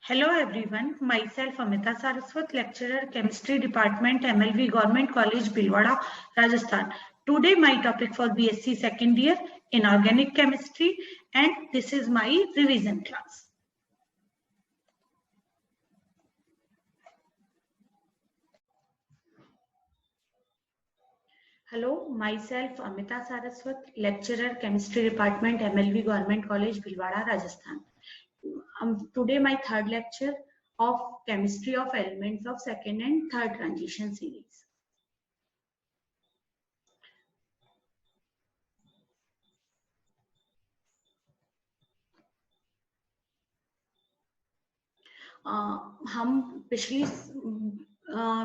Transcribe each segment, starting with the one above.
Hello everyone, myself Amita Saraswat, lecturer chemistry department MLV Government College Bhilwara, Rajasthan. Today my topic for BSc second year inorganic chemistry and this is my revision class. Hello, myself Amita Saraswat, lecturer chemistry department MLV Government College Bhilwara, Rajasthan. Today my third lecture of chemistry of elements of second and third transition series. हम पिछली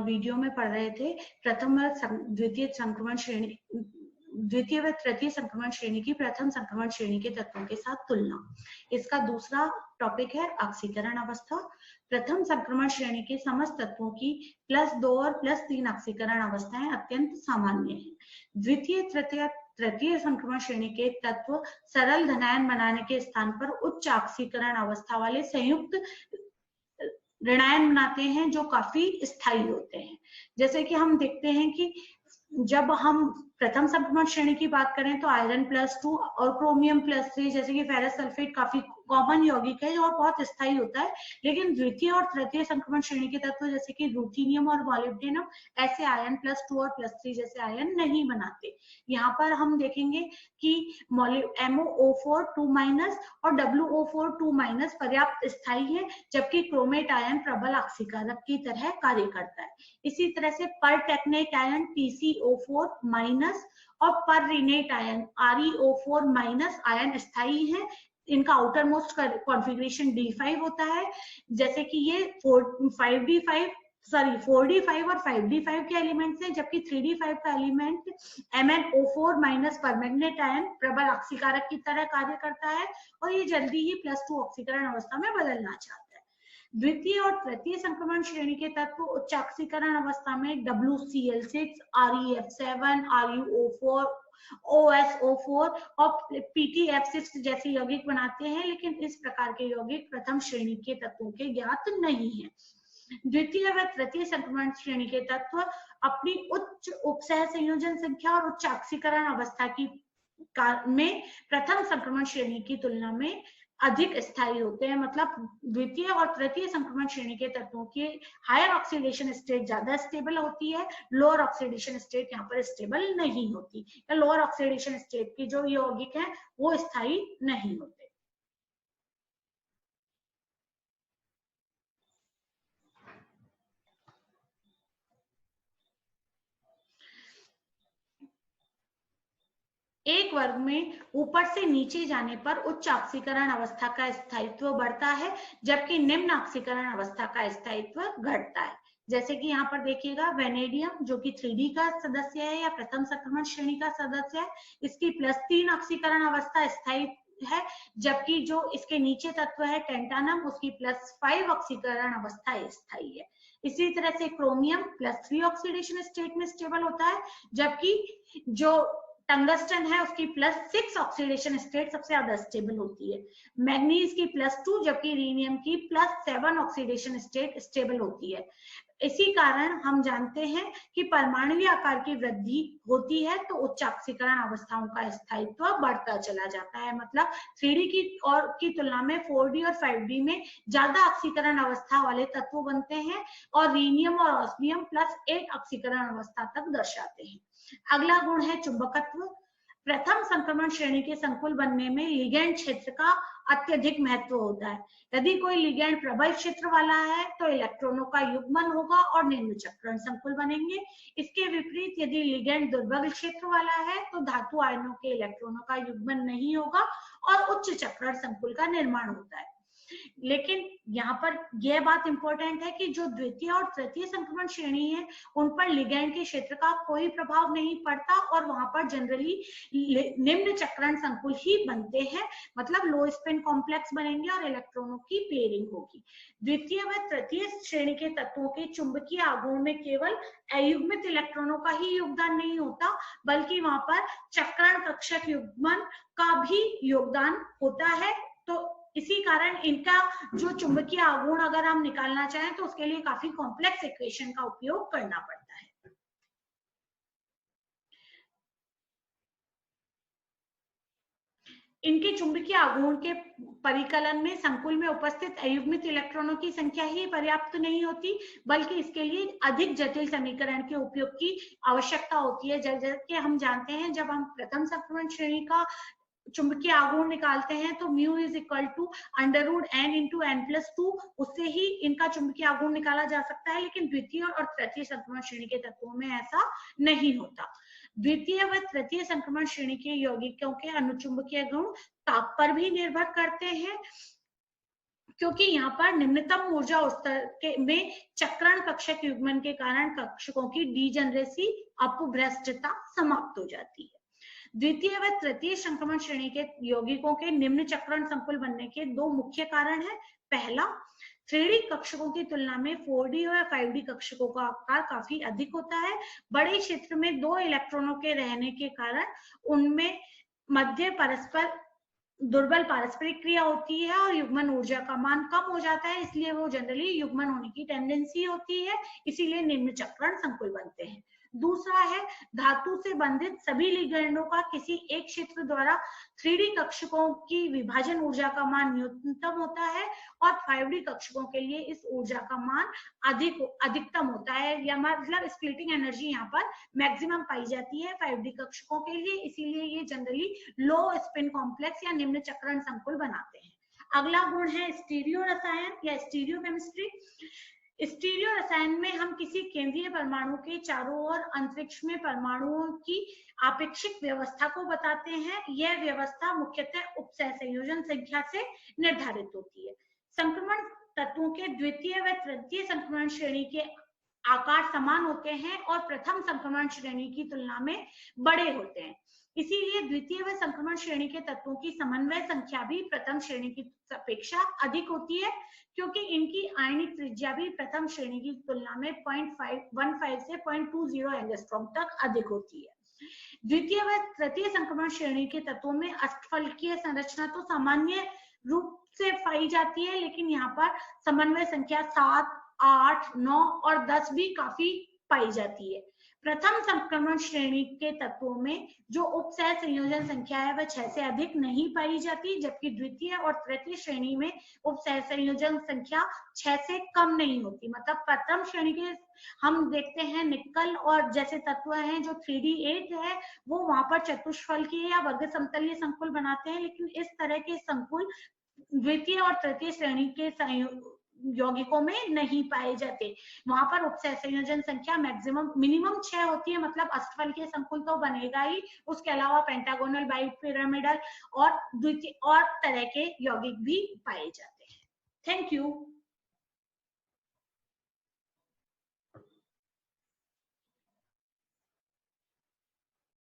video में पढ़ रहे थे प्रथम व द्वितीय संक्रमण श्रेणी द्वितीय व तृतीय संक्रमण श्रेणी की प्रथम संक्रमण श्रेणी के तत्वों के साथ तुलना। इसका दूसरा टॉपिक है ऑक्सीकरण अवस्था। प्रथम संक्रमण श्रेणी के समस्त तत्वों की +2 और +3 ऑक्सीकरण अवस्थाएं अत्यंत सामान्य हैं। द्वितीय तृतीय संक्रमण श्रेणी के तत्व सरल धनायन बनाने के स्थान पर उच्च ऑक्सीकरण अवस्था वाले संयुक्त ऋणायन बनाते हैं जो काफी स्थायी होते हैं। जैसे कि हम देखते हैं कि जब हम प्रथम संक्रमण श्रेणी की बात करें तो आयरन +2 और क्रोमियम +3 जैसे कि फेरस सल्फेट काफी कॉमन यौगिक है और बहुत स्थायी होता है। लेकिन द्वितीय और तृतीय संक्रमण श्रेणी के तत्व जैसे कि रूथीनियम और मॉलिब्डेनम ऐसे आयन +2 और +3 जैसे आयन नहीं बनाते। यहाँ पर हम देखेंगे कि MoO4 2- और WO4 2- पर्याप्त स्थायी है, जबकि क्रोमेट आयन प्रबल ऑक्सीकारक की तरह कार्य करता है। इसी तरह से परटेक्नेट आयन PCO4- और पररीनेट आयन ReO4- आयन स्थायी है। इनका आउटर मोस्ट कॉन्फ़िगरेशन D5 होता है, जैसे कि ये 4D5 और 5D5 के एलिमेंट्स हैं, जबकि 3D5 का एलिमेंट MnO4- परमैंगनेट आयन प्रबल ऑक्सीकारक की तरह कार्य करता है और ये जल्दी ही +2 ऑक्सीकरण अवस्था में बदलना चाहता है। द्वितीय और तृतीय संक्रमण श्रेणी के तत्व उच्च ऑक्सीकरण अवस्था में WCl6, ReF7, RuO4, OSO4 और PTF6 जैसे यौगिक बनाते हैं, लेकिन इस प्रकार के यौगिक प्रथम श्रेणी के तत्वों के ज्ञात नहीं है। द्वितीय व तृतीय संक्रमण श्रेणी के तत्व अपनी उच्च उपसह संयोजन संख्या और उच्च ऑक्सीकरण अवस्था की में प्रथम संक्रमण श्रेणी की तुलना में अधिक स्थायी होते हैं। मतलब द्वितीय और तृतीय संक्रमण श्रेणी के तत्वों की हायर ऑक्सीडेशन स्टेट ज्यादा स्टेबल होती है, लोअर ऑक्सीडेशन स्टेट यहाँ पर स्टेबल नहीं होती, या लोअर ऑक्सीडेशन स्टेट की जो यौगिक है वो स्थायी नहीं होते। एक वर्ग में ऊपर से नीचे जाने पर उच्च ऑक्सीकरण अवस्था का स्थायित्व बढ़ता है, जबकि निम्न ऑक्सीकरण अवस्था का स्थायित्व घटता है। जैसे कि यहाँ पर देखिएगा वेनेडियम जो कि 3D का सदस्य है या प्रथम संक्रमण श्रेणी का सदस्य है, इसकी +3 ऑक्सीकरण अवस्था स्थायी है, जबकि जो इसके नीचे तत्व है टेंटानम उसकी +5 ऑक्सीकरण अवस्था स्थायी है। इसी तरह से क्रोमियम +3 ऑक्सीडेशन स्टेट में स्टेबल होता है, जबकि जो टंगस्टन है उसकी +6 ऑक्सीडेशन स्टेट सबसे ज्यादा स्टेबल होती है। मैग्नीज की +2 जबकि रीनियम की +7 ऑक्सीडेशन स्टेट स्टेबल होती है। इसी कारण हम जानते हैं कि परमाणुीय आकार की वृद्धि होती है तो उच्च ऑक्सीकरण अवस्थाओं का स्थायित्व बढ़ता चला जाता है। मतलब 3D की तुलना में 4D और 5D में ज्यादा ऑक्सीकरण अवस्था वाले तत्व बनते हैं और रीनियम और ऑस्मियम +8 ऑक्सीकरण अवस्था तक दर्शाते हैं। अगला गुण है चुंबकत्व। प्रथम संक्रमण श्रेणी के संकुल बनने में लिगैंड क्षेत्र का अत्यधिक महत्व होता है। यदि कोई लिगैंड प्रबल क्षेत्र वाला है तो इलेक्ट्रॉनों का युग्मन होगा और निम्न चक्रण संकुल बनेंगे। इसके विपरीत यदि लिगैंड दुर्बल क्षेत्र वाला है तो धातु आयनों के इलेक्ट्रॉनों का युग्मन नहीं होगा और उच्च चक्रण संकुल का निर्माण होता है। लेकिन यहाँ पर यह बात इंपॉर्टेंट है कि जो द्वितीय और तृतीय संक्रमण श्रेणी है उन पर लिगैंड के क्षेत्र का कोई प्रभाव नहीं पड़ता और वहां पर जनरली निम्न चक्रण संकुल ही बनते हैं। मतलब लो स्पिन कॉम्प्लेक्स बनेंगे और इलेक्ट्रॉनों की पेयरिंग होगी। द्वितीय व तृतीय श्रेणी के तत्वों के चुंबकीय आघूर्ण में केवल अयुग्मित इलेक्ट्रॉनों का ही योगदान नहीं होता, बल्कि वहां पर चक्रण कक्षक युग्मन का भी योगदान होता है। तो इसी कारण इनका जो चुंबकीय आघूर्ण अगर हम निकालना चाहें तो उसके लिए काफी कॉम्प्लेक्स इक्वेशन का उपयोग करना पड़ता है। इनके चुंबकीय आघूर्ण के परिकलन में संकुल में उपस्थित अयुग्मित इलेक्ट्रॉनों की संख्या ही पर्याप्त नहीं होती, बल्कि इसके लिए अधिक जटिल समीकरण के उपयोग की आवश्यकता होती है। जैसे कि हम जानते हैं, जब हम प्रथम संक्रमण श्रेणी का चुंबकीय आघूर्ण निकालते हैं तो mu is equal to √n into n+2, उससे ही इनका चुंबकीय आघूर्ण निकाला जा सकता है। लेकिन द्वितीय और तृतीय संक्रमण श्रेणी के तत्वों में ऐसा नहीं होता। द्वितीय व तृतीय संक्रमण श्रेणी के यौगिकों के अनुचुंबकीय गुण ताप पर भी निर्भर करते हैं, क्योंकि यहाँ पर निम्नतम ऊर्जा स्तर में चक्रण कक्षक युग्मन के कारण कक्षकों की डीजनरेसी अपभ्रष्टता समाप्त हो जाती है। द्वितीय व तृतीय संक्रमण श्रेणी के यौगिकों के निम्न चक्रण संकुल बनने के दो मुख्य कारण हैं। पहला, 3D कक्षकों की तुलना में 4D और 5D कक्षकों का आकार काफी अधिक होता है। बड़े क्षेत्र में 2 इलेक्ट्रॉनों के रहने के कारण उनमें मध्य परस्पर दुर्बल पारस्परिक क्रिया होती है और युग्मन ऊर्जा का मान कम हो जाता है, इसलिए वो जनरली युग्मन होने की टेंडेंसी होती है, इसीलिए निम्न चक्रण संकुल बनते हैं। दूसरा है, धातु से बंधित सभी लिगेंडों का किसी एक क्षेत्र द्वारा 3D कक्षकों की विभाजन ऊर्जा का मान न्यूनतम होता है और 5D कक्षकों के लिए इस ऊर्जा का मान अधिकतम होता है, या मतलब स्प्लिटिंग एनर्जी यहाँ पर मैक्सिमम पाई जाती है 5D कक्षकों के लिए, इसीलिए ये जनरली लो स्पिन कॉम्प्लेक्स या निम्न चक्रण संकुल बनाते हैं। अगला गुण है स्टीरियो रसायन या स्टीरियो केमिस्ट्री। स्टीरियो रसायन में हम किसी केंद्रीय परमाणु के चारों ओर अंतरिक्ष में परमाणुओं की आपेक्षिक व्यवस्था को बताते हैं। यह व्यवस्था मुख्यतः उपसहसंयोजन संख्या से निर्धारित होती है। संक्रमण तत्वों के द्वितीय व तृतीय संक्रमण श्रेणी के आकार समान होते हैं और प्रथम संक्रमण श्रेणी की तुलना में बड़े होते हैं। इसीलिए द्वितीय व संक्रमण श्रेणी के तत्वों की समन्वय संख्या भी प्रथम श्रेणी की अपेक्षा अधिक होती है, क्योंकि इनकी आयनिक त्रिज्या भी प्रथम श्रेणी की तुलना में 0.15 से 0.20 एंगस्ट्रॉम तक अधिक होती है। द्वितीय व तृतीय संक्रमण श्रेणी के तत्वों में अष्टफलकीय संरचना तो सामान्य रूप से पाई जाती है, लेकिन यहाँ पर समन्वय संख्या 7, 8, 9 और 10 भी काफी पाई जाती है। प्रथम संक्रमण श्रेणी के तत्वों में जो उपसह संयोजन संख्या है वह 6 से अधिक नहीं पाई जाती, जबकि द्वितीय और तृतीय श्रेणी में उपसह संयोजन संख्या 6 से कम नहीं होती। मतलब प्रथम श्रेणी के हम देखते हैं निकल और जैसे तत्व हैं जो 3D8 है, वो वहां पर चतुष्फलकीय या वर्ग समतलीय संकुल बनाते हैं, लेकिन इस तरह के संकुल द्वितीय और तृतीय श्रेणी के यौगिकों में नहीं पाए जाते। वहां पर उपसह संयोजन संख्या मिनिमम 6 होती है, मतलब अष्टफलकीय संकुल तो बनेगा ही, उसके अलावा पेंटागोनल, बाइपिरामिडल और द्वितीय और तरह के यौगिक भी पाए जाते हैं। Thank you.